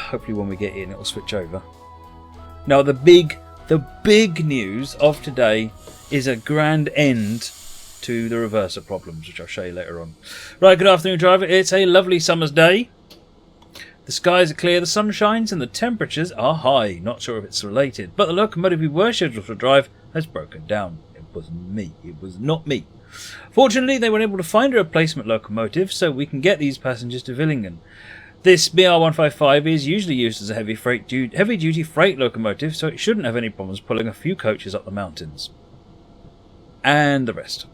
hopefully when we get in it'll switch over. Now the big news of today is a grand end to the reverser problems, which I'll show you later on. Right, good afternoon driver. It's a lovely summer's day. The skies are clear, the sun shines and the temperatures are high. Not sure if it's related, but the locomotive we were scheduled to drive has broken down. It wasn't me. It was not me. Fortunately, they were able to find a replacement locomotive so we can get these passengers to Villingen. This BR155 is usually used as a heavy-duty freight locomotive, so it shouldn't have any problems pulling a few coaches up the mountains. And the rest.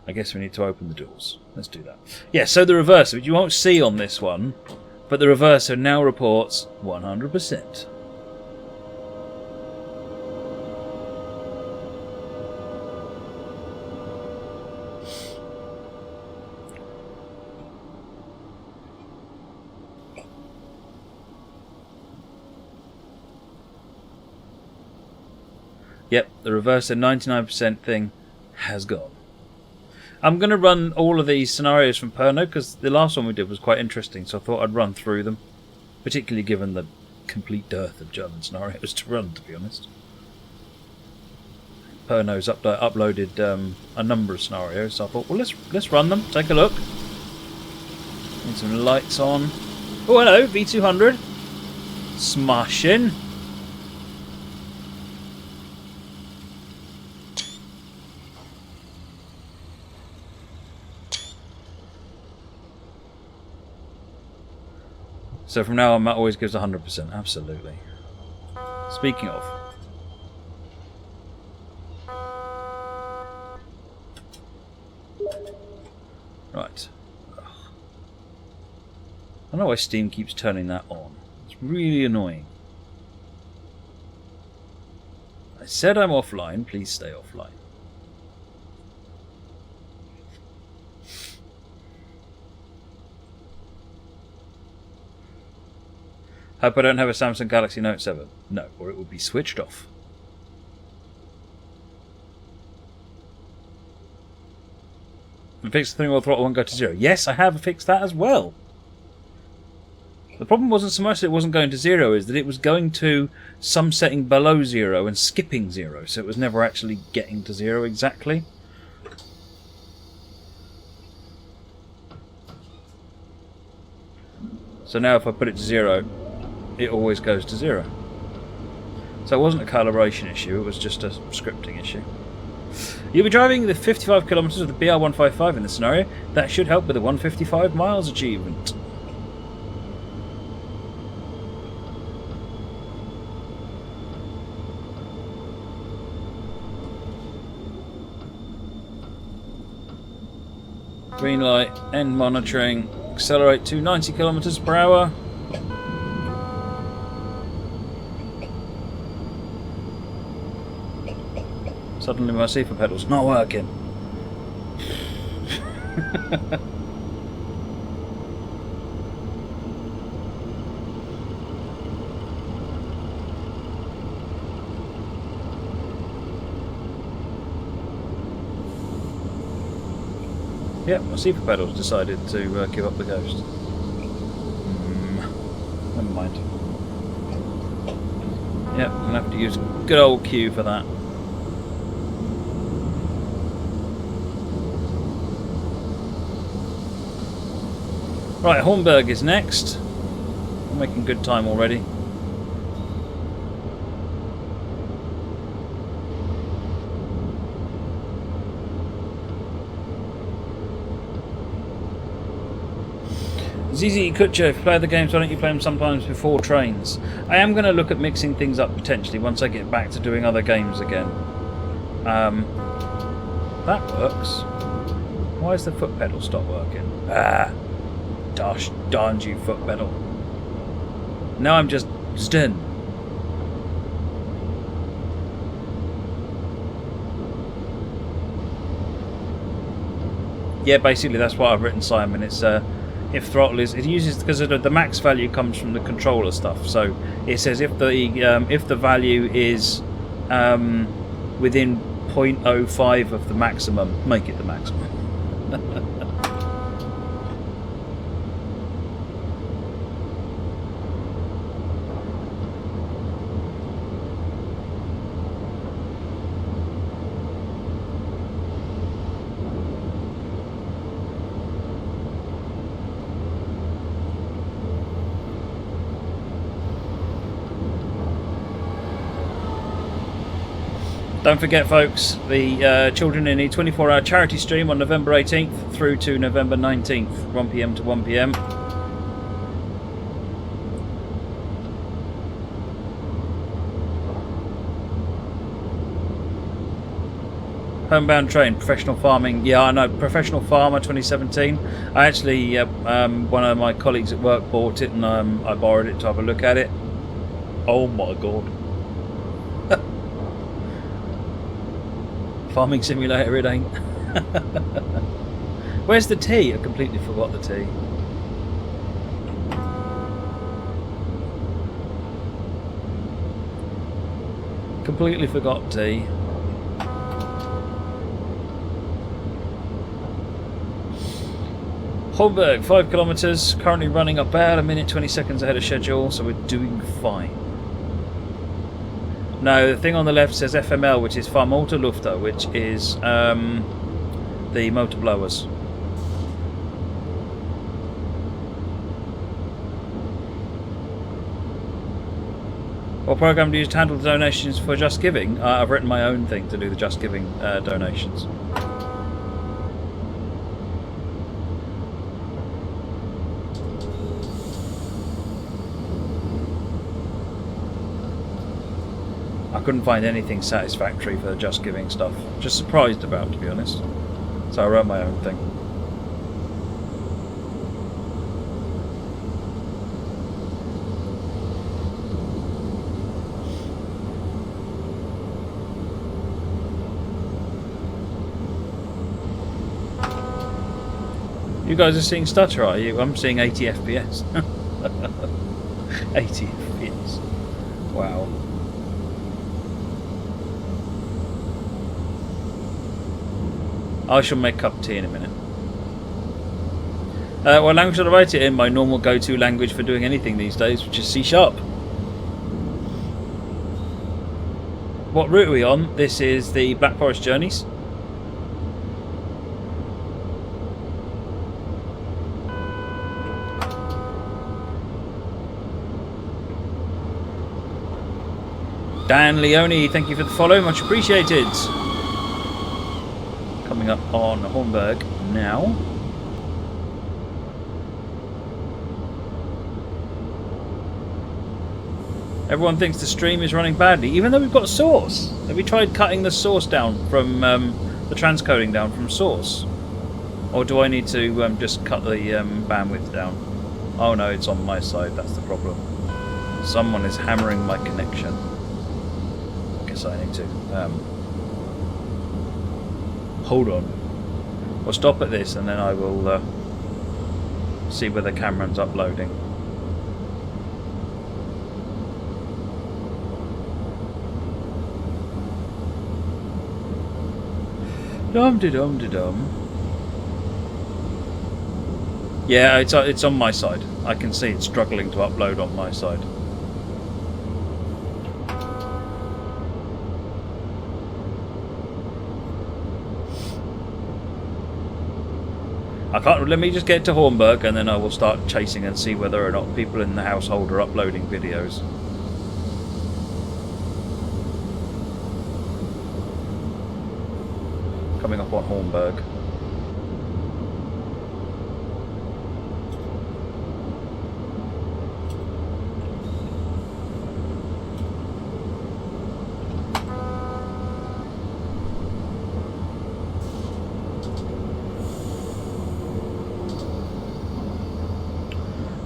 I guess we need to open the doors. Let's do that. Yeah, so the reverser, which you won't see on this one, but the reverser now reports 100%. Yep, the reverser 99% thing has gone. I'm going to run all of these scenarios from Purno because the last one we did was quite interesting, so I thought I'd run through them, particularly given the complete dearth of German scenarios to run, to be honest. Purno's uploaded a number of scenarios, so I thought, well, let's run them, take a look. Need some lights on. Oh, hello, V200. Smashing. So from now on, Matt always gives 100%. Absolutely. Speaking of. Right. Ugh. I don't know why Steam keeps turning that on. It's really annoying. I said I'm offline. Please stay offline. Hope I don't have a Samsung Galaxy Note 7. No, or it would be switched off. And fix the throttle won't go to 0. Yes, I have fixed that as well. The problem wasn't so much that it wasn't going to 0, is that it was going to some setting below 0 and skipping 0, so it was never actually getting to 0 exactly. So now if I put it to 0, it always goes to 0. So it wasn't a calibration issue, it was just a scripting issue. You'll be driving the 55 kilometers of the BR155 in this scenario. That should help with the 155 miles achievement. Green light, end monitoring, accelerate to 90 kilometers per hour. Suddenly my seefer pedal's not working. Yep, my seefer pedal's decided to give up the ghost. Never mind. Yep, I'm going to have to use good old Q for that. Right, Hornberg is next. I'm making good time already. ZZ Kutcher, if you play the games, why don't you play them sometimes before trains? I am going to look at mixing things up potentially once I get back to doing other games again. That works. Why has the foot pedal stopped working? Ah! Gosh darn you, foot pedal. Now I'm just stunned. Yeah, basically that's what I've written, Simon. It's if throttle is, it uses, because the max value comes from the controller stuff. So it says if the value is within 0.05 of the maximum, make it the maximum. Don't forget, folks, the Children in Need 24-hour charity stream on November 18th through to November 19th, 1 PM to 1 PM. Homebound train, professional farming. Yeah, I know, professional farmer 2017. I actually, one of my colleagues at work bought it, and I borrowed it to have a look at it. Oh my god. Farming simulator, it ain't. Where's the tea? I completely forgot the tea. Completely forgot tea. Holberg, 5 kilometres, currently running about a minute 20 seconds ahead of schedule, so we're doing fine. No, the thing on the left says FML, which is Fahrmotorlüfter, which is the motor blowers. What program do you use to handle the donations for Just Giving? I've written my own thing to do the Just Giving donations. I couldn't find anything satisfactory for the Just Giving stuff. Just surprised about, to be honest. So I wrote my own thing. You guys are seeing stutter, are you? I'm seeing 80 FPS. 80 FPS. Wow. I shall make a cup of tea in a minute. What language should I write it in? My normal go-to language for doing anything these days, which is C#. What route are we on? This is the Black Forest Journeys. Dan Leone, thank you for the follow, much appreciated. Coming up on Hornberg now. Everyone thinks the stream is running badly, even though we've got source. Have we tried cutting the source down from the transcoding down from source? Or do I need to just cut the bandwidth down? Oh no, it's on my side, that's the problem. Someone is hammering my connection. I guess I need to hold on. We'll stop at this and then I will see where the camera's uploading. Dum-de-dum-de-dum. Yeah, it's on my side. I can see it's struggling to upload on my side. I can't. Let me just get to Hornberg and then I will start chasing and see whether or not people in the household are uploading videos. Coming up on Hornberg.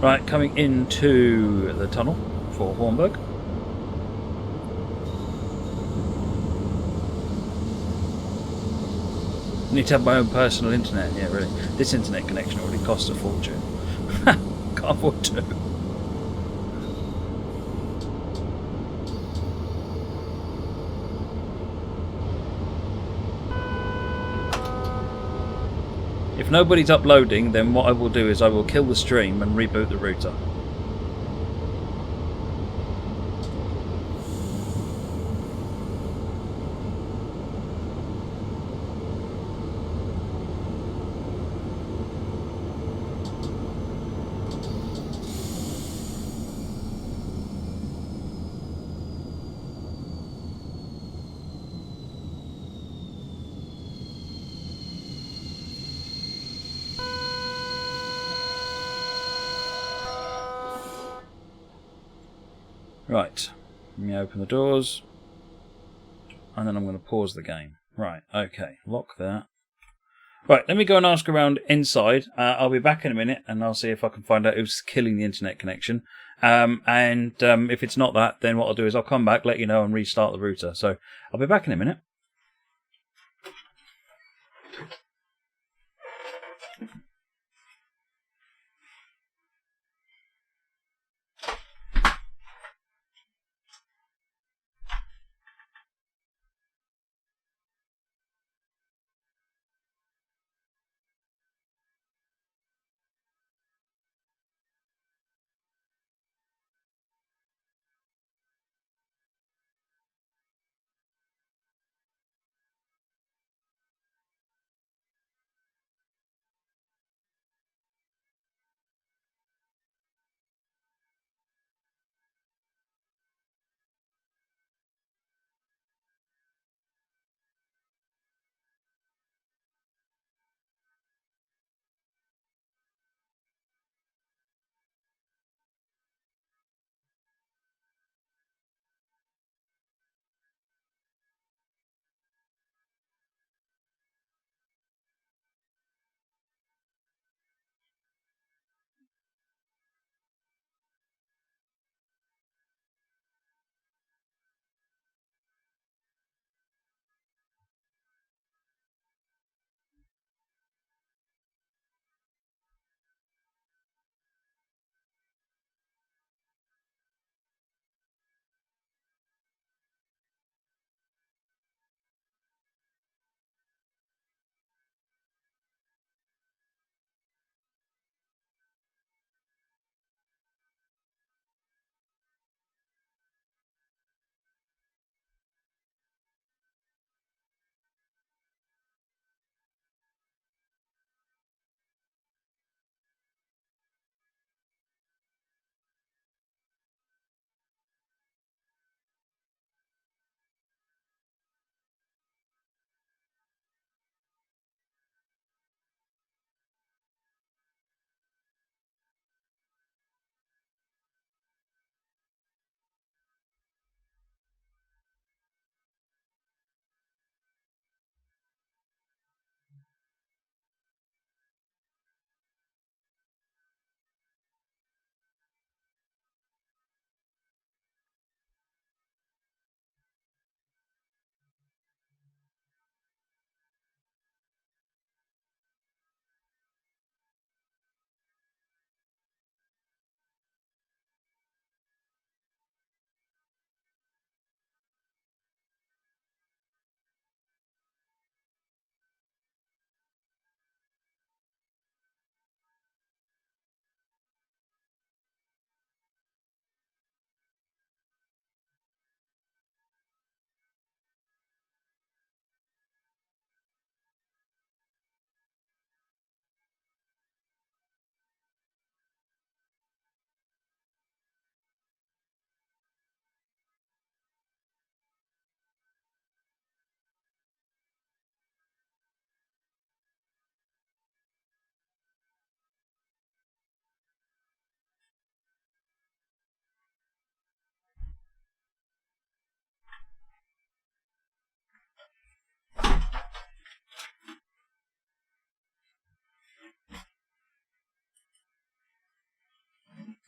Right, coming into the tunnel for Hornberg. I need to have my own personal internet. Yeah, really. This internet connection already costs a fortune. Can't afford to. If nobody's uploading, then what I will do is I will kill the stream and reboot the router. Right, let me open the doors, and then I'm going to pause the game. Right, okay, lock that. Right, let me go and ask around inside. I'll be back in a minute, and I'll see if I can find out who's killing the internet connection. If it's not that, then what I'll do is I'll come back, let you know, and restart the router. So I'll be back in a minute.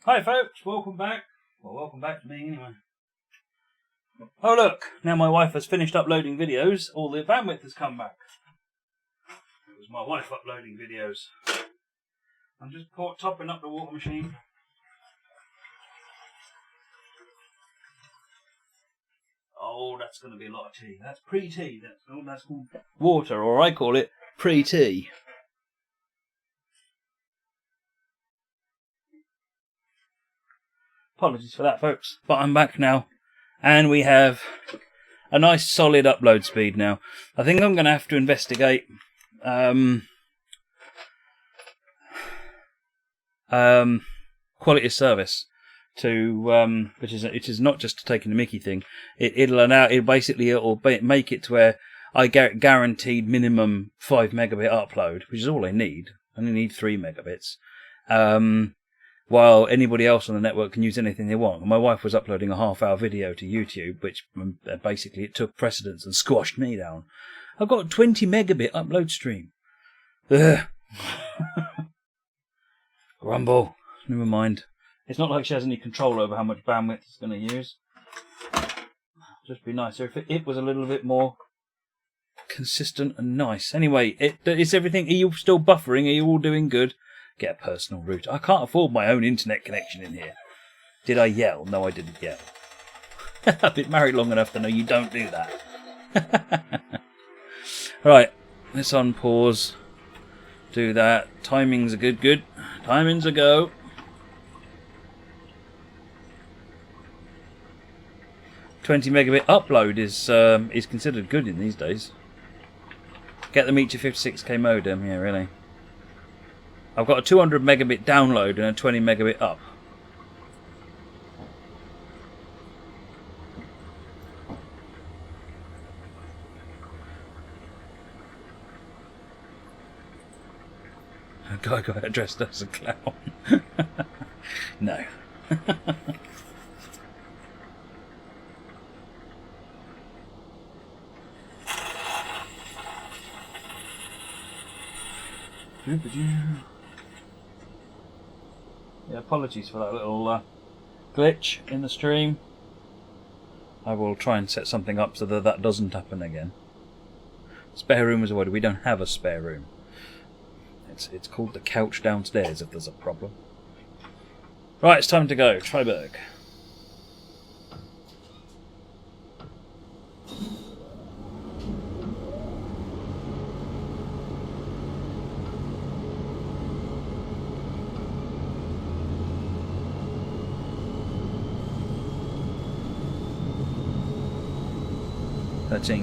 Hi folks, welcome back. Well, welcome back to me anyway. Oh look, now my wife has finished uploading videos, all the bandwidth has come back. It was my wife uploading videos. I'm just topping up the water machine. Oh, that's going to be a lot of tea. That's pre-tea. That's called water, or I call it pre-tea. Apologies for that, folks. But I'm back now, and we have a nice solid upload speed now. I think I'm going to have to investigate quality of service to which is it is not just taking the Mickey thing. It'll make it to where I get guaranteed minimum 5 megabit upload, which is all I need. I only need 3 megabits. while anybody else on the network can use anything they want. And my wife was uploading a half-hour video to YouTube, which basically it took precedence and squashed me down. I've got a 20 megabit upload stream. Ugh. Grumble. Never mind. It's not like she has any control over how much bandwidth it's going to use. Just be nicer if it was a little bit more consistent and nice. Anyway, it's everything. Are you still buffering? Are you all doing good? Get a personal router. I can't afford my own internet connection in here. Did I yell? No, I didn't yell. I've been married long enough to know you don't do that. Right, let's unpause. Do that. Timings are good. Timings a go. $20 megabit upload is considered good in these days. Get them each a 56k modem, yeah, really. I've got a 200 megabit download and a 20 megabit up. A guy got dressed as a clown. No. Yeah, apologies for that little glitch in the stream. I will try and set something up so that doesn't happen again. Spare room is avoided. We don't have a spare room. It's called the couch downstairs if there's a problem. Right, it's time to go. Triberg.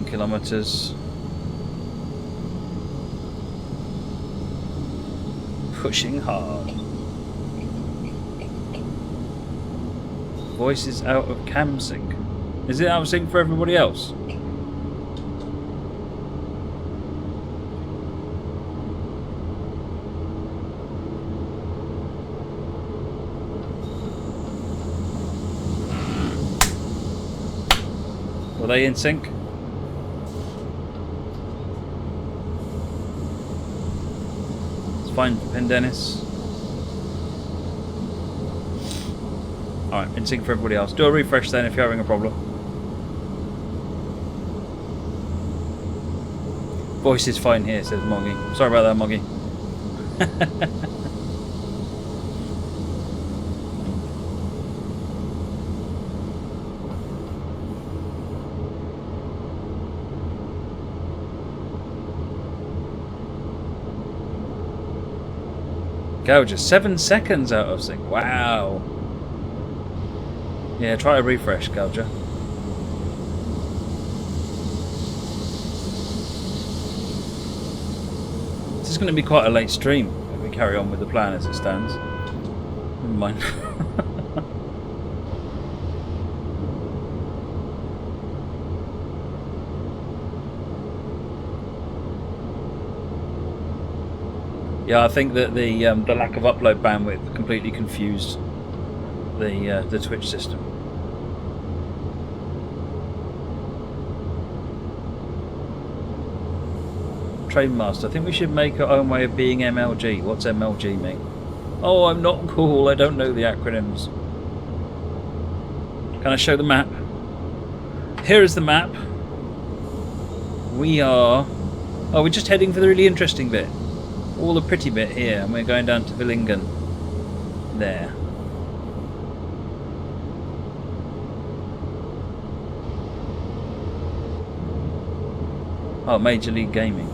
Kilometers. Pushing hard. Voice is out of cam sync. Is it out of sync for everybody else? Were they in sync? Fine, Pen Dennis. Alright, in sync for everybody else. Do a refresh then if you're having a problem. Voice is fine here, says Moggy. Sorry about that, Moggy. Gouger, 7 seconds out of sync. Wow. Yeah, try a refresh, Gouger. This is going to be quite a late stream if we carry on with the plan as it stands. Never mind. Yeah, I think that the lack of upload bandwidth completely confused the Twitch system. Trainmaster, I think we should make our own way of being MLG. What's MLG mean? Oh, I'm not cool. I don't know the acronyms. Can I show the map? Here is the map. We are... Oh, we're just heading for the really interesting bit. All the pretty bit here, and we're going down to Villingen. There. Oh, Major League Gaming.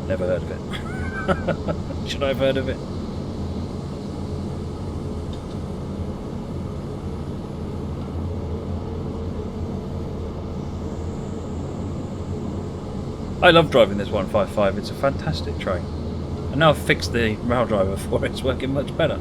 Never heard of it. Should I have heard of it? I love driving this 155, it's a fantastic train. And now I've fixed the rail driver for it, it's working much better.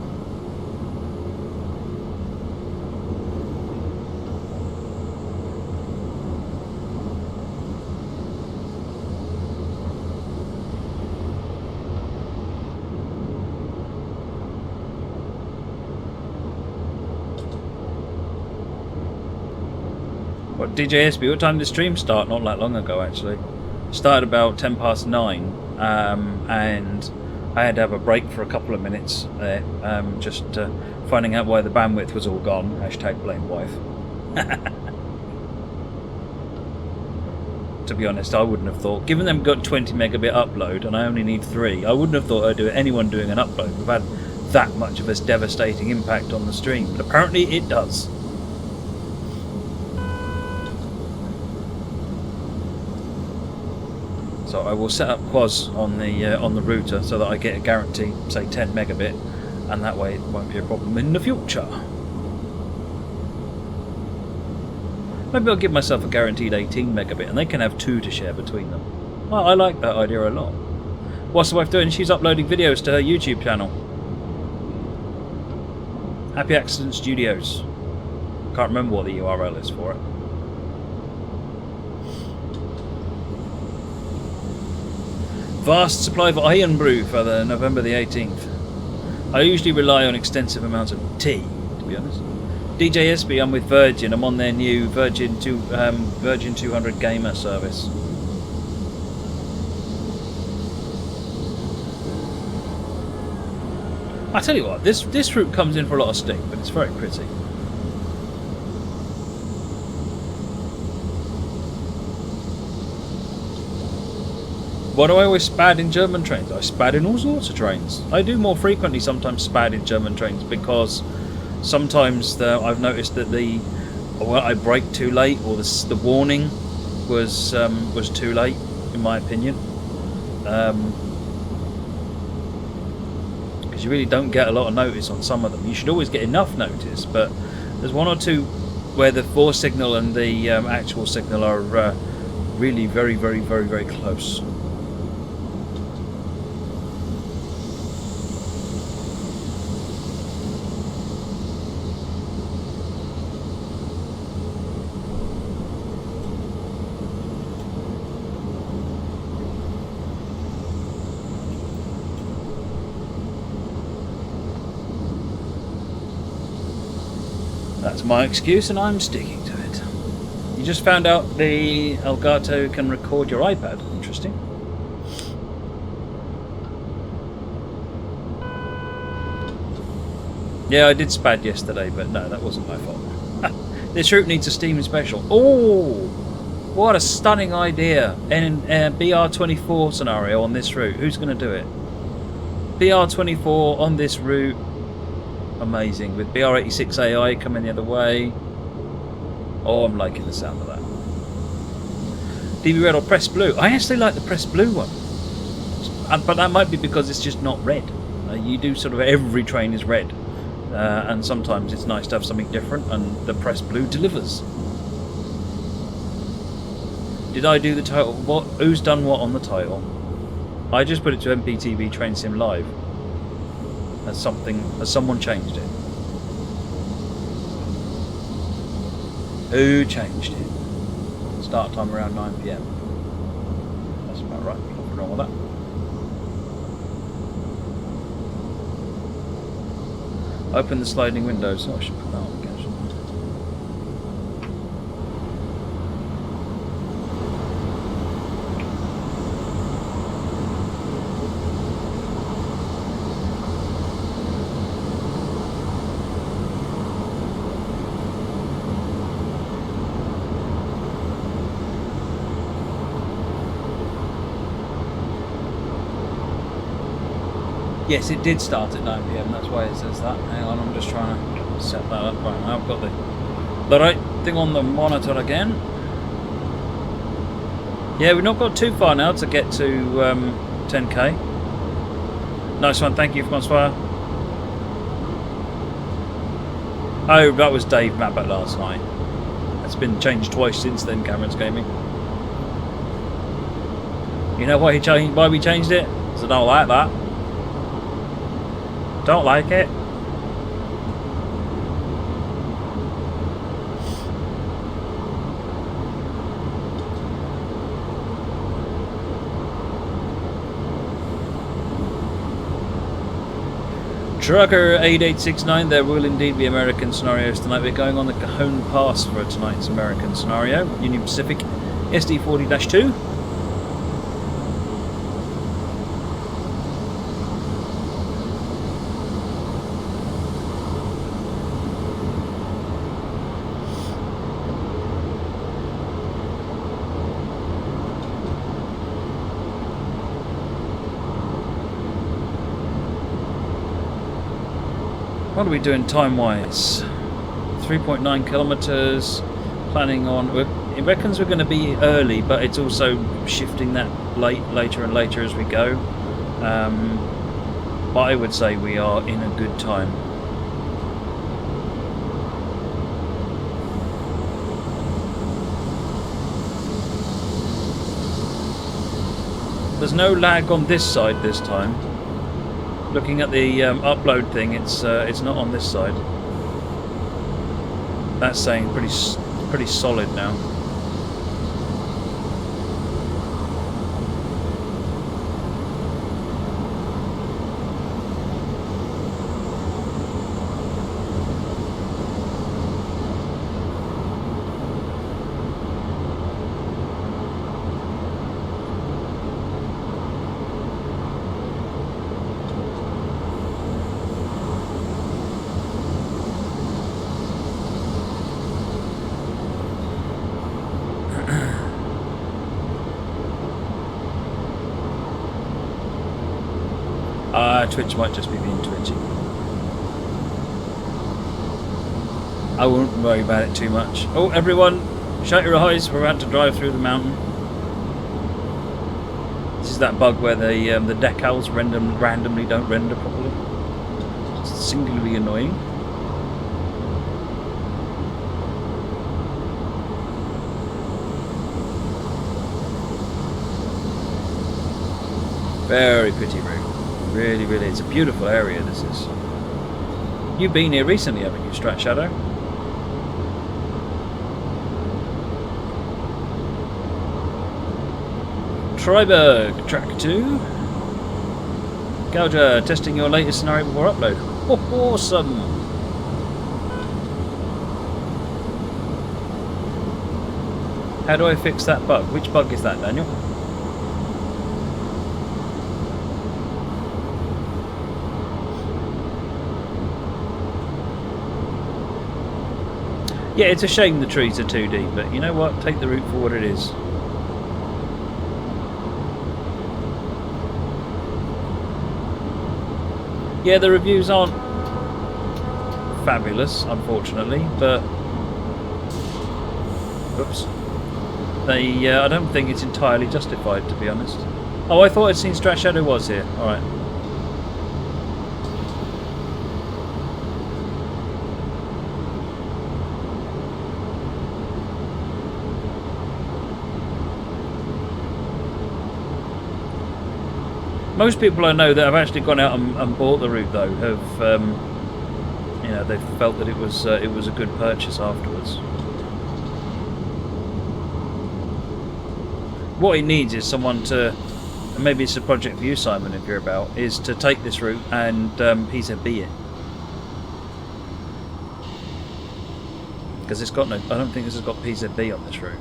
What, DJSB, what time did the stream start? Not that long ago, actually. Started about 9:10, and I had to have a break for a couple of minutes there, just finding out why the bandwidth was all gone. Hashtag blame wife. To be honest, I wouldn't have thought, given them got 20 megabit upload and I only need 3, I wouldn't have thought anyone doing an upload would have had that much of a devastating impact on the stream, but apparently it does. So I will set up Quaz on the router so that I get a guarantee, say 10 megabit, and that way it won't be a problem in the future. Maybe I'll give myself a guaranteed 18 megabit and they can have 2 to share between them. Well, I like that idea a lot. What's the wife doing? She's uploading videos to her YouTube channel. Happy Accident Studios. Can't remember what the URL is for it. Vast supply of iron brew for the November the 18th. I usually rely on extensive amounts of tea, to be honest. DJSB, I'm with Virgin. I'm on their new Virgin 200 gamer service. I tell you what, this route comes in for a lot of steam, but it's very pretty. Why do I always spad in German trains? I spad in all sorts of trains. I do more frequently sometimes spad in German trains because sometimes I've noticed that I brake too late, or the warning was too late, in my opinion. Because you really don't get a lot of notice on some of them. You should always get enough notice, but there's one or two where the force signal and the actual signal are really very, very, very, very close. That's my excuse and I'm sticking to it. You just found out the Elgato can record your iPad. Interesting. Yeah, I did spad yesterday, but no, that wasn't my fault. This route needs a Steam special. Oh, what a stunning idea. In BR155 scenario on this route. Who's going to do it? BR155 on this route. Amazing, with BR86 AI coming the other way. Oh, I'm liking the sound of that. DB Red or Press Blue? I actually like the Press Blue one, but that might be because it's just not red. You do sort of every train is red, and sometimes it's nice to have something different, and the Press Blue delivers. Did I do the title? What? Who's done what on the title? I just put it to MPTV Train Sim Live. Has someone changed it? Who changed it? Start time around 9 PM. That's about right. Nothing wrong with that. Open the sliding windows. Oh, I should put that on again. Yes, it did start at 9 PM, that's why it says that. Hang on, I'm just trying to set that up right now. I've got the right thing on the monitor again. Yeah, we've not got too far now to get to 10k. Nice one, thank you, Francois. Oh, that was Dave Mappert last night. It's been changed twice since then, Cameron's Gaming. You know why we changed it? Because I don't like that. Don't like it. Trucker 8869, there will indeed be American scenarios tonight. We're going on the Cajon Pass for tonight's American scenario. Union Pacific SD40-2. What are we doing time-wise? 3.9 kilometres. Planning on... It reckons we're going to be early, but it's also shifting that later and later as we go. But I would say we are in a good time. There's no lag on this side this time. Looking at the upload thing, it's not on this side. That's saying pretty solid now. Twitch might just be being twitchy. I won't worry about it too much. Oh, everyone, shut your eyes. We're about to drive through the mountain. This is that bug where the decals randomly don't render properly. It's singularly annoying. Very pretty route. Really, really, it's a beautiful area, this is. You've been here recently, haven't you, Strat Shadow? Triberg, track 2. Gouger, testing your latest scenario before upload. Oh, awesome! How do I fix that bug? Which bug is that, Daniel? Yeah, it's a shame the trees are 2D, but you know what? Take the route for what it is. Yeah, the reviews aren't fabulous, unfortunately, but... Oops. They, I don't think it's entirely justified, to be honest. Oh, I thought I'd seen Strat Shadow was here. Alright. Most people I know that have actually gone out and bought the route, though, have, you know, they've felt that it was a good purchase afterwards. What it needs is someone to, and maybe it's a project for you, Simon, if you're about, is to take this route and PZB it. Because it's got no, I don't think this has got PZB on this route.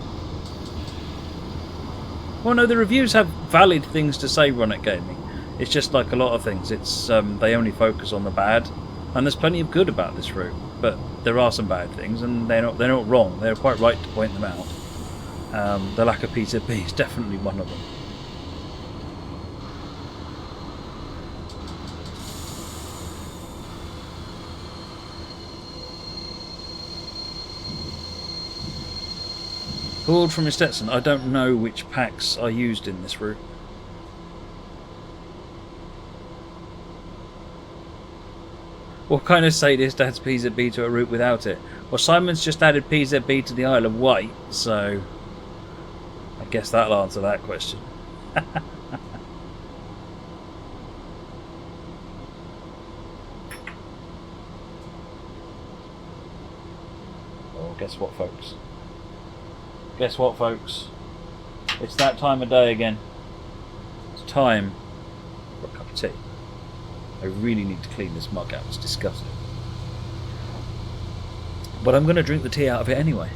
Well, no, the reviews have valid things to say, Ronnet Gaming. It's just like a lot of things. It's they only focus on the bad, and there's plenty of good about this route. But there are some bad things, and they're not wrong. They're quite right to point them out. The lack of PZB is definitely one of them. Pulled from his Stetson. I don't know which packs are used in this route. What kind of sadist adds PZB to a route without it? Well, Simon's just added PZB to the Isle of Wight, so I guess that'll answer that question. Oh, guess what, folks? Guess what, folks? It's that time of day again. It's time for a cup of tea. I really need to clean this mug out. It's disgusting. But I'm going to drink the tea out of it anyway.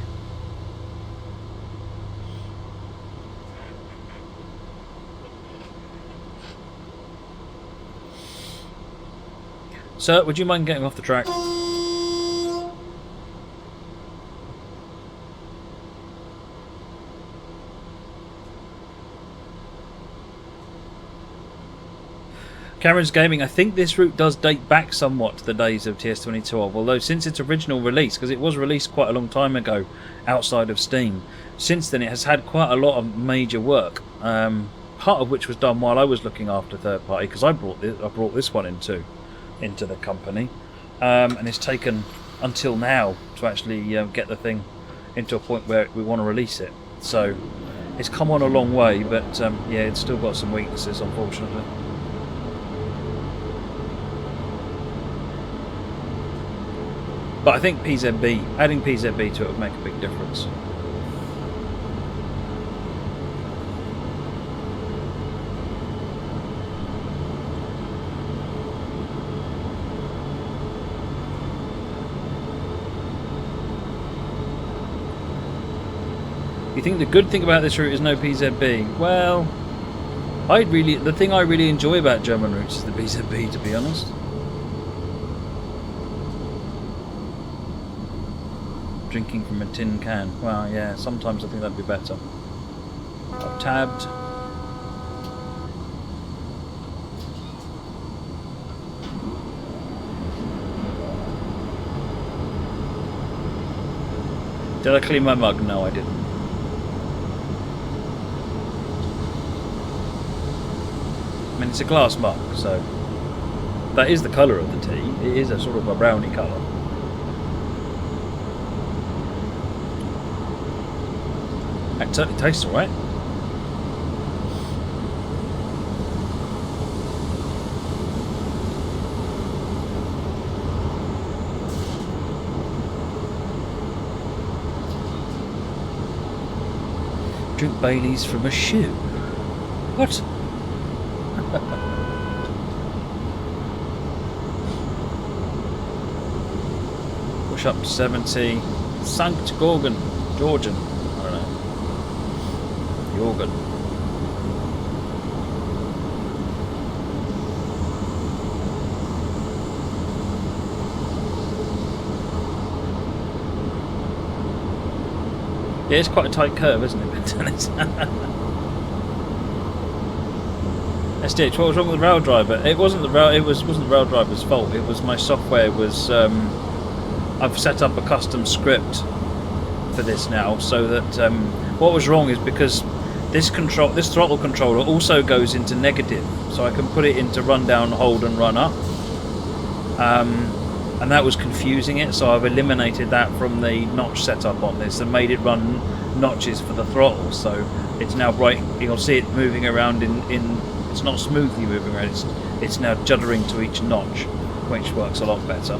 Sir, would you mind getting off the track? Cameron's Gaming, I think this route does date back somewhat to the days of TS2012, although since its original release, because it was released quite a long time ago outside of Steam, since then it has had quite a lot of major work, part of which was done while I was looking after third party, because I brought this one into the company, and it's taken until now to actually get the thing into a point where we want to release it. So it's come on a long way, but yeah, it's still got some weaknesses, unfortunately. But I think adding PZB to it would make a big difference. You think the good thing about this route is no PZB? Well, the thing I really enjoy about German routes is the PZB, to be honest. Drinking from a tin can. Well, yeah, sometimes I think that'd be better. I've tabbed. Did I clean my mug? No, I didn't. I mean, it's a glass mug, so that is the colour of the tea. It is a sort of a browny colour. It certainly tastes alright. Drink Baileys from a shoe. What? Push up to 70. Sankt Georgen. Georgian. Jorgen. Yeah, it's quite a tight curve, isn't it, Dennis? SDH, what was wrong with the rail driver? It wasn't the rail driver's fault. It was my software was. I've set up a custom script for this now, so that what was wrong is because this throttle controller also goes into negative, so I can put it into run down, hold and run up, and that was confusing it, so I've eliminated that from the notch setup on this and made it run notches for the throttle, so it's now bright. You'll see it moving around in it's not smoothly moving around, it's now juddering to each notch, which works a lot better.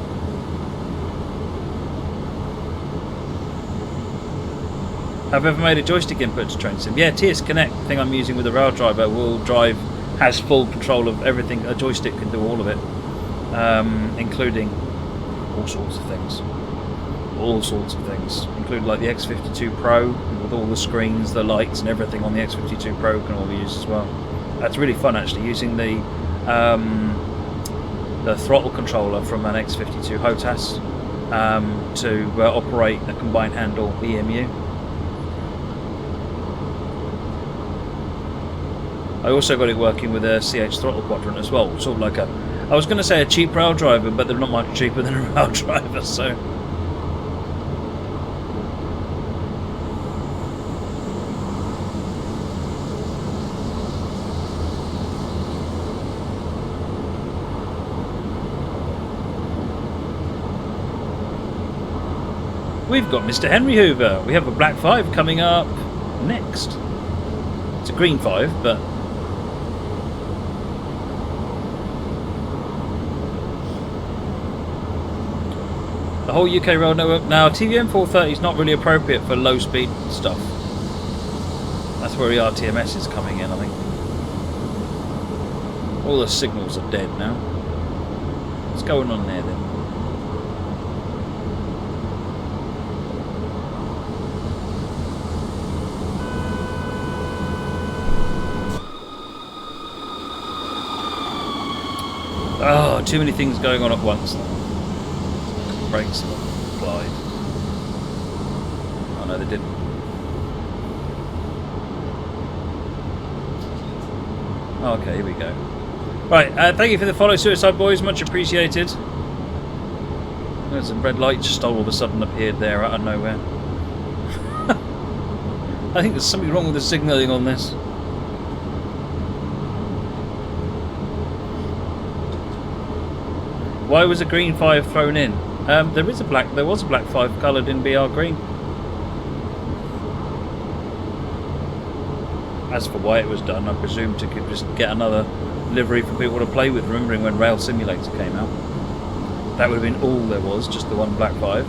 Have you ever made a joystick input to train sim? Yeah, TS Connect, the thing I'm using with the rail driver, has full control of everything. A joystick can do all of it, including all sorts of things. All sorts of things, including like the X52 Pro with all the screens, the lights, and everything on the X52 Pro can all be used as well. That's really fun, actually, using the throttle controller from an X52 HOTAS to operate a combined handle EMU. I also got it working with a CH throttle quadrant as well, sort of like I was going to say a cheap rail driver, but they're not much cheaper than a rail driver, so. We've got Mr. Henry Hoover. We have a black 5 coming up next. It's a green 5, but the whole UK rail network. Now, TVM 430 is not really appropriate for low speed stuff. That's where the RTMS is coming in, I think. All the signals are dead now. What's going on there then? Oh, too many things going on at once. Brakes applied. Oh no, they didn't. Okay, here we go. Right, thank you for the follow, Suicide Boys. Much appreciated. There's a red light just all of a sudden appeared there out of nowhere. I think there's something wrong with the signalling on this. Why was a green 5 thrown in? There was a black 5 coloured in BR green. As for why it was done, I presume to just get another livery for people to play with, remembering when Rail Simulator came out. That would have been all there was, just the one black 5.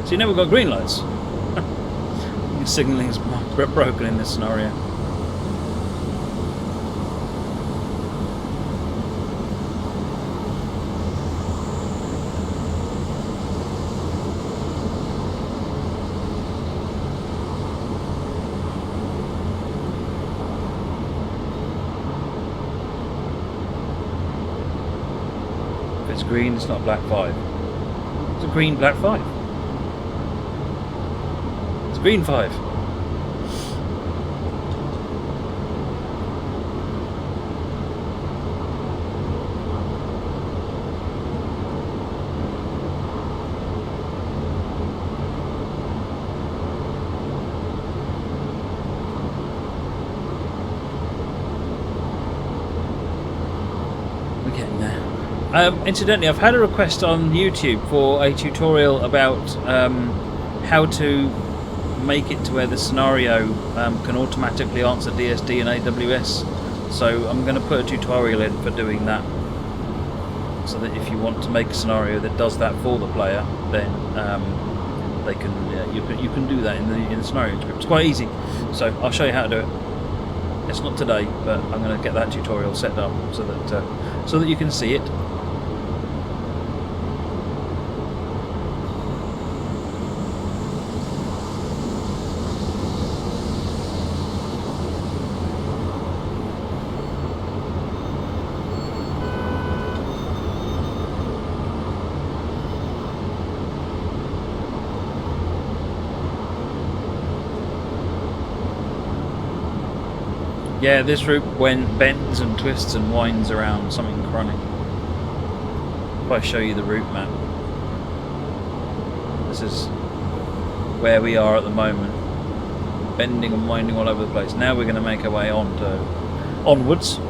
So now we've got green lights. Signalling is broken in this scenario. If it's green, it's not black 5. It's a green black 5. It's a green 5. Incidentally, I've had a request on YouTube for a tutorial about how to make it to where the scenario can automatically answer DSD and AWS. So I'm going to put a tutorial in for doing that, so that if you want to make a scenario that does that for the player, then they can you can do that in the scenario script. It's quite easy, so I'll show you how to do it. It's not today, but I'm going to get that tutorial set up so that you can see it. Yeah, this route bends and twists and winds around something chronic. If I show you the route map, this is where we are at the moment, bending and winding all over the place. Now we're going to make our way onwards.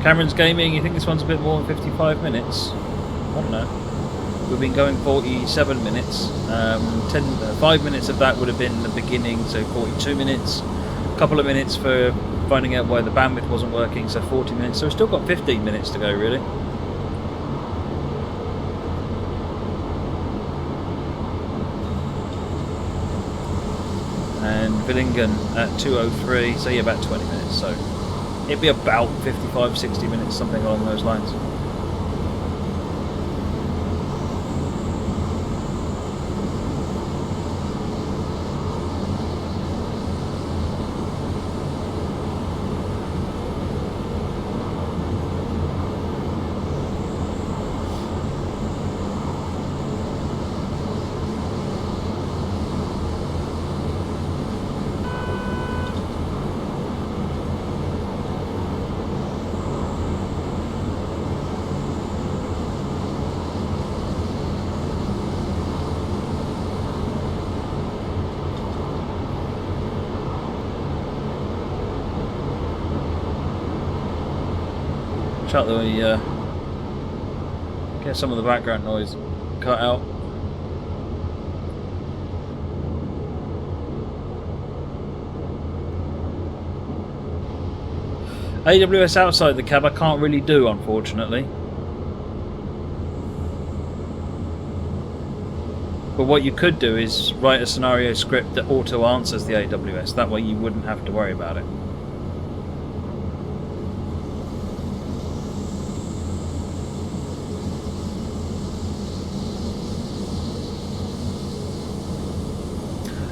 Cameron's Gaming, you think this one's a bit more than 55 minutes? I don't know. We've been going 47 minutes. 5 minutes of that would have been the beginning, so 42 minutes. A couple of minutes for finding out why the bandwidth wasn't working, so 40 minutes. So we've still got 15 minutes to go, really. And Villingen at 2:03, so yeah, about 20 minutes. So it'd be about 55-60 minutes, something along those lines. Try to get some of the background noise cut out. AWS outside the cab I can't really do, unfortunately. But what you could do is write a scenario script that auto answers the AWS. That way you wouldn't have to worry about it.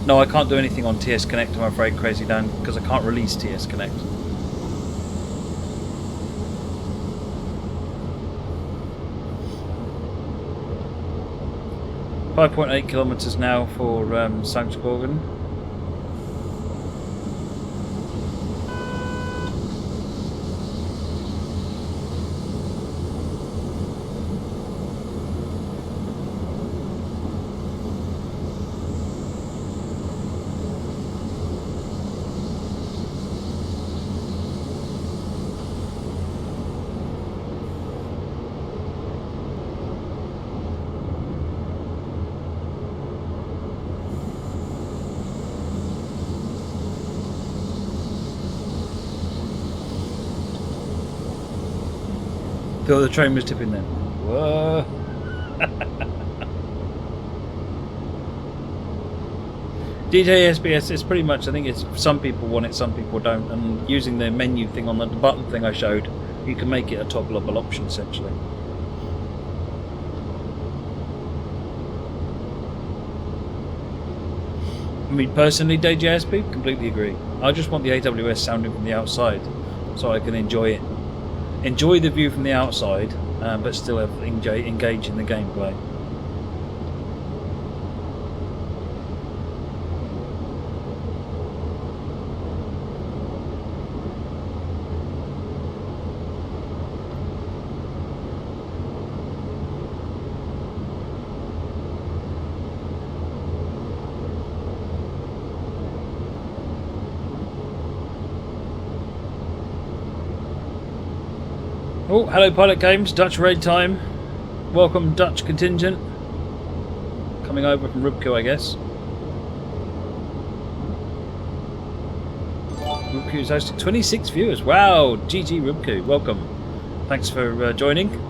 No, I can't do anything on TS Connect, I'm afraid, Crazy Dan, because I can't release TS Connect. .8 kilometres now for St. Gorgon. Thought the train was tipping then. Whoa. DJ SBS is pretty much, I think it's some people want it, some people don't, and using the menu thing on the button thing I showed, you can make it a toggleable option essentially. I mean, personally, DJSP, completely agree. I just want the AWS sounding from the outside so I can enjoy it. Enjoy the view from the outside, but still engage in the gameplay. Oh, hello Pilot Games, Dutch raid time. Welcome Dutch contingent. Coming over from Rubku, I guess. Rubku's hosting 26 viewers. Wow, GG Rubku, welcome. Thanks for joining.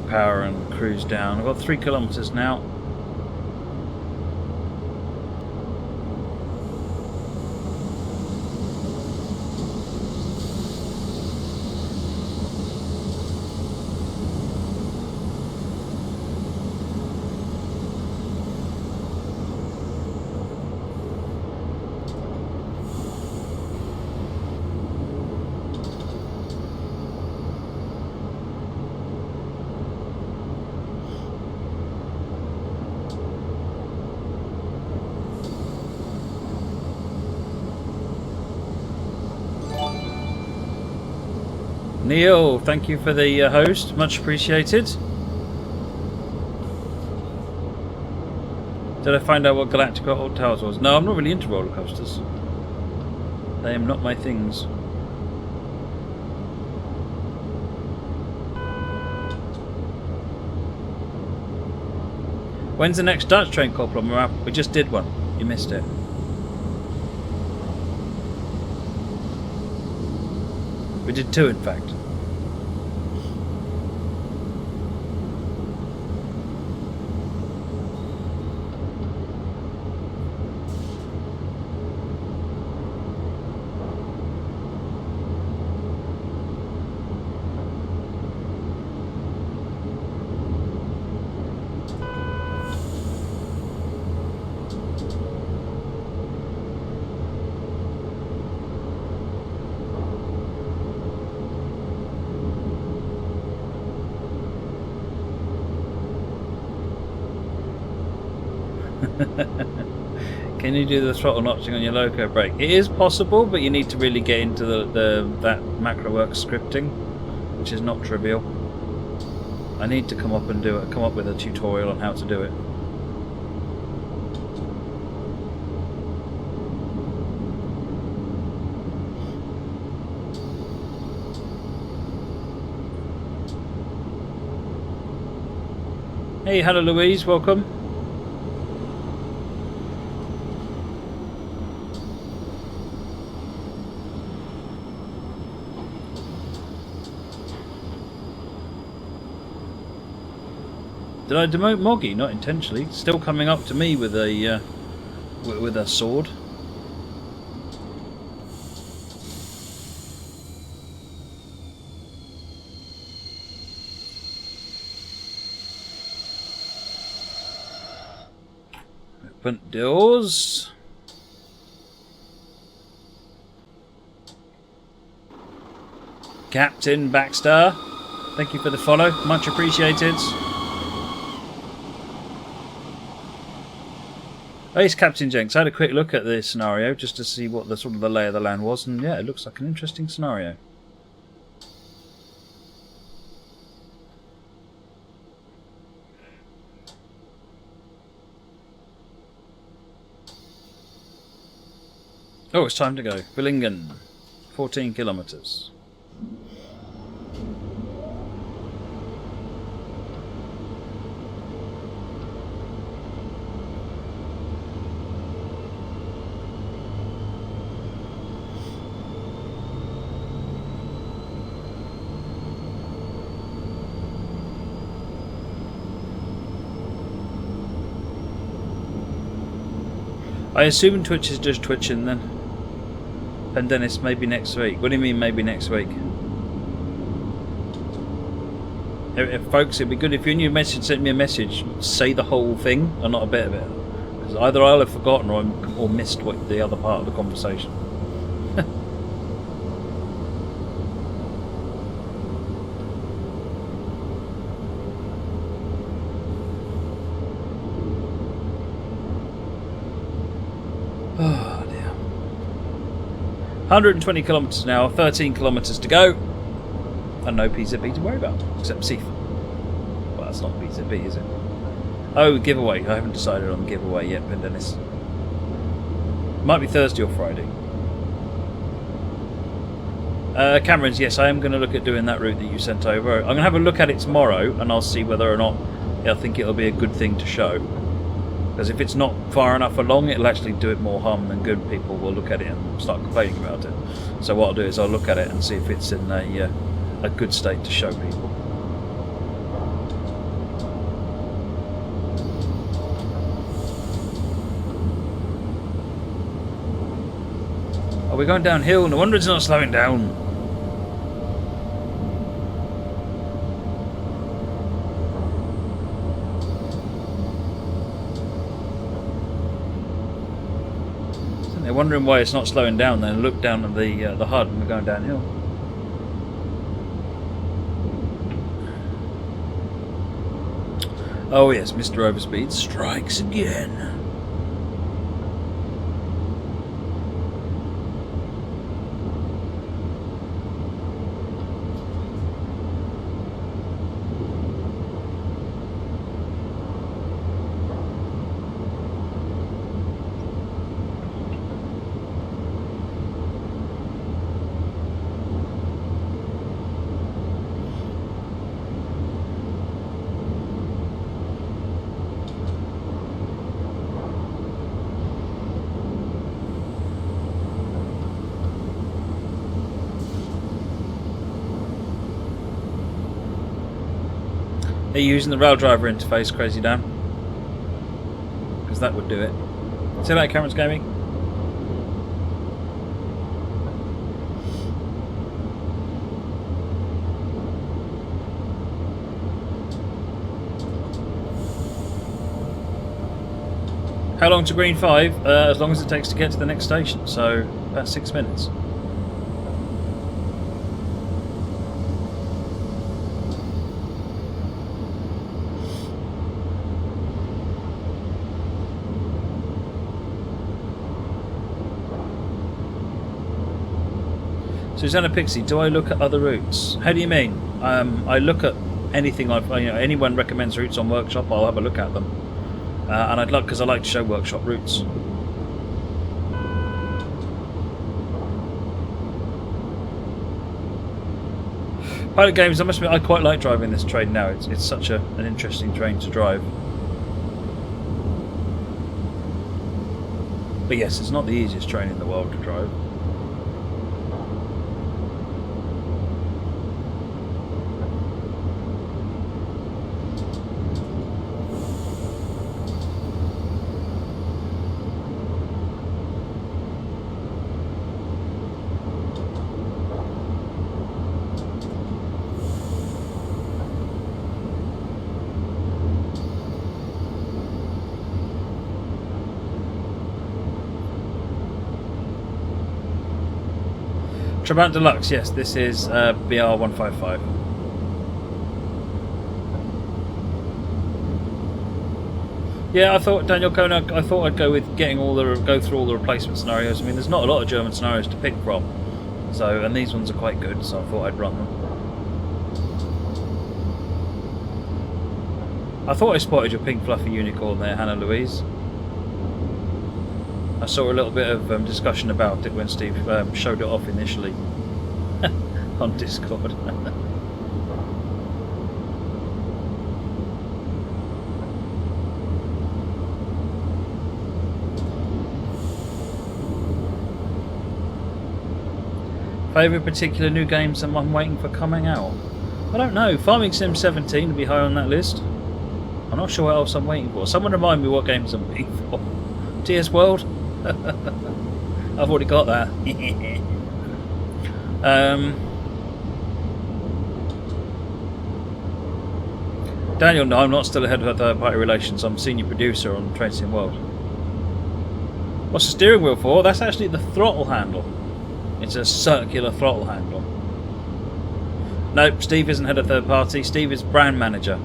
Power and cruise down. I've got 3 kilometres now. Neil, thank you for the host, much appreciated. Did I find out what Galactic Old Towers was? No, I'm not really into roller coasters. They are not my things. When's the next Dutch train couple on the map? We just did one. You missed it. We did 2 in fact. Can you do the throttle notching on your loco brake? It is possible, but you need to really get into that MacroWorks scripting, which is not trivial. I need to come up with a tutorial on how to do it. Hey, hello Louise, welcome. Did I demote Moggy? Not intentionally. Still coming up to me with a sword. Open doors. Captain Baxter, thank you for the follow. Much appreciated. Oh, it's Captain Jenks. I had a quick look at the scenario just to see what the sort of the lay of the land was, and yeah, it looks like an interesting scenario. Oh, it's time to go. Villingen, 14 kilometres. I assume Twitch is just twitching then. And Dennis, maybe next week. What do you mean maybe next week? Folks, it'd be good if you're in your message, send me a message, say the whole thing and not a bit of it. Because either I'll have forgotten or missed what the other part of the conversation. Oh dear. 120 kilometres an hour, 13 kilometres to go. And no PZB to worry about, except Seath. Well, that's not PZB, is it? Oh, giveaway. I haven't decided on the giveaway yet, Ben Dennis. Might be Thursday or Friday. Cameron's, yes, I am going to look at doing that route that you sent over. I'm going to have a look at it tomorrow, and I'll see whether or not I think it'll be a good thing to show. Because if it's not far enough along, it'll actually do it more harm than good. People will look at it and start complaining about it. So what I'll do is I'll look at it and see if it's in a good state to show people. Oh, we're going downhill. No wonder it's not slowing down. They're wondering why it's not slowing down. Then look down at the HUD and we're going downhill. Oh yes, Mr. Overspeed strikes again. Are you using the rail driver interface, Crazy Dan? Because that would do it. See that, Cameron's Gaming? How long to Green 5? As long as it takes to get to the next station, so about 6 minutes. Susanna Pixie, do I look at other routes? How do you mean? I look at anything. Anyone recommends routes on Workshop, I'll have a look at them. And I'd like, because I like to show Workshop routes. Pilot games, I must admit, I quite like driving this train now. It's such an interesting train to drive. But yes, it's not the easiest train in the world to drive. Trabant Deluxe, yes, this is BR155. Yeah, I thought Daniel Koenig, I thought I'd go with go through all the replacement scenarios. I mean, there's not a lot of German scenarios to pick from, so and these ones are quite good, so I thought I'd run them. I thought I spotted your pink fluffy unicorn there, Hannah Louise. I saw a little bit of discussion about it when Steve showed it off initially on Discord. Favourite particular new games that I'm waiting for coming out? I don't know. Farming Sim 17 would be high on that list. I'm not sure what else I'm waiting for. Someone remind me what games I'm waiting for. TS World? I've already got that. Daniel, no, I'm not still ahead of third-party relations. I'm senior producer on Train Sim World. What's the steering wheel for? That's actually the throttle handle. It's a circular throttle handle. Nope, Steve isn't head of third party. Steve is brand manager.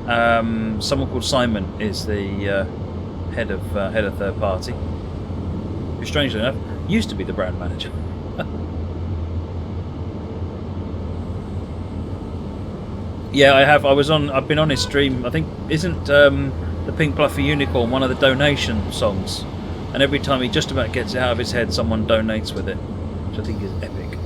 Someone called Simon is the head of third party. Who, strangely enough, used to be the brand manager. Yeah, I have. I've been on his stream. I think isn't the Pink Fluffy Unicorn one of the donation songs? And every time he just about gets it out of his head, someone donates with it, which I think is epic.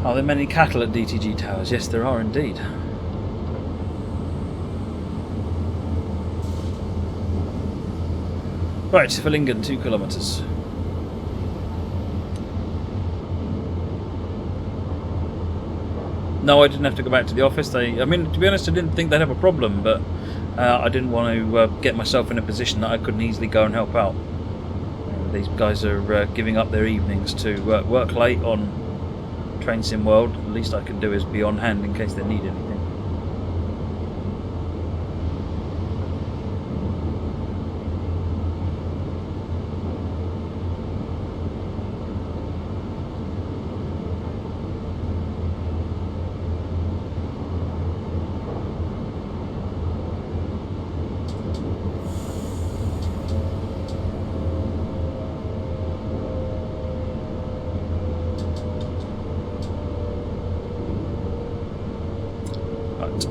Are there many cattle at DTG Towers? Yes, there are indeed. Right, Verlingen, 2 kilometres. No, I didn't have to go back to the office. I mean, to be honest, I didn't think they'd have a problem, but I didn't want to get myself in a position that I couldn't easily go and help out. These guys are giving up their evenings to work late on Train Sim World. The least I can do is be on hand in case they need anything.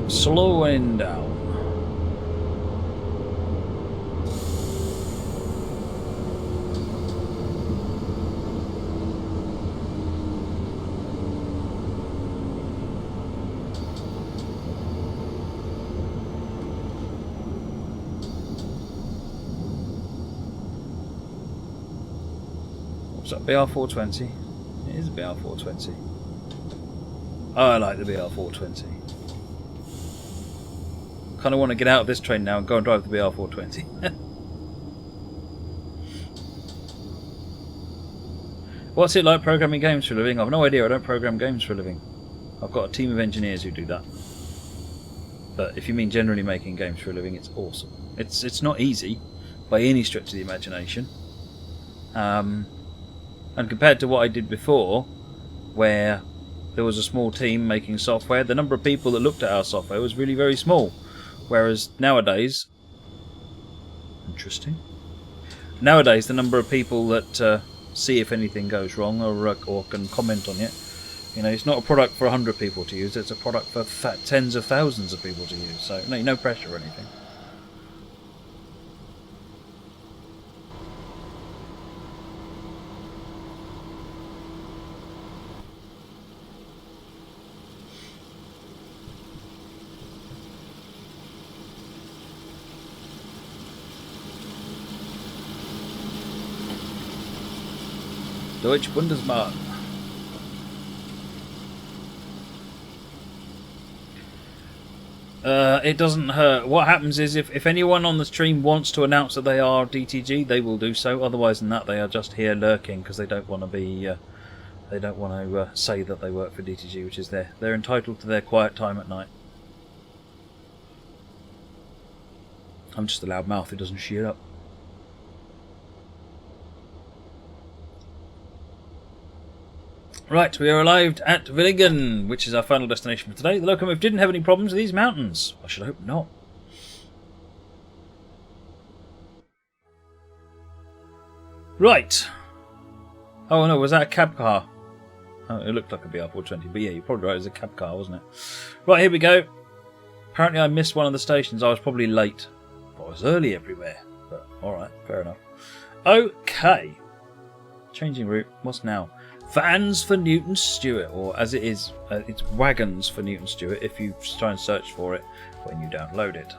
Slowing down. What's that? BR420? It is a BR420. Oh, I like the BR420. Kind of want to get out of this train now and go and drive the BR420. What's it like programming games for a living? I've no idea. I don't program games for a living. I've got a team of engineers who do that. But if you mean generally making games for a living, it's awesome. It's not easy by any stretch of the imagination. And compared to what I did before, where there was a small team making software, the number of people that looked at our software was really very small. Whereas nowadays, Interesting. Nowadays, the number of people that see if anything goes wrong or can comment on it, you know, it's not a product for 100 people to use. It's a product for tens of thousands of people to use. So no pressure or anything. Deutsche Bundesmark. It doesn't hurt. What happens is if anyone on the stream wants to announce that they are DTG, they will do so. Otherwise than that, they are just here lurking because they don't want to be. They don't want to say that they work for DTG, which is they're entitled to their quiet time at night. I'm just a loud mouth who doesn't shut up. Right, we are arrived at Villingen, which is our final destination for today. The locomotive didn't have any problems with these mountains. I should hope not. Right. Oh no, was that a cab car? Oh, it looked like a BR155, but yeah, you're probably right, it was a cab car, wasn't it? Right, here we go. Apparently I missed one of the stations. I was probably late. But I was early everywhere. But alright, fair enough. Okay. Changing route. What's now? Vans for Newton Stewart, or as it is, it's wagons for Newton Stewart if you try and search for it when you download it.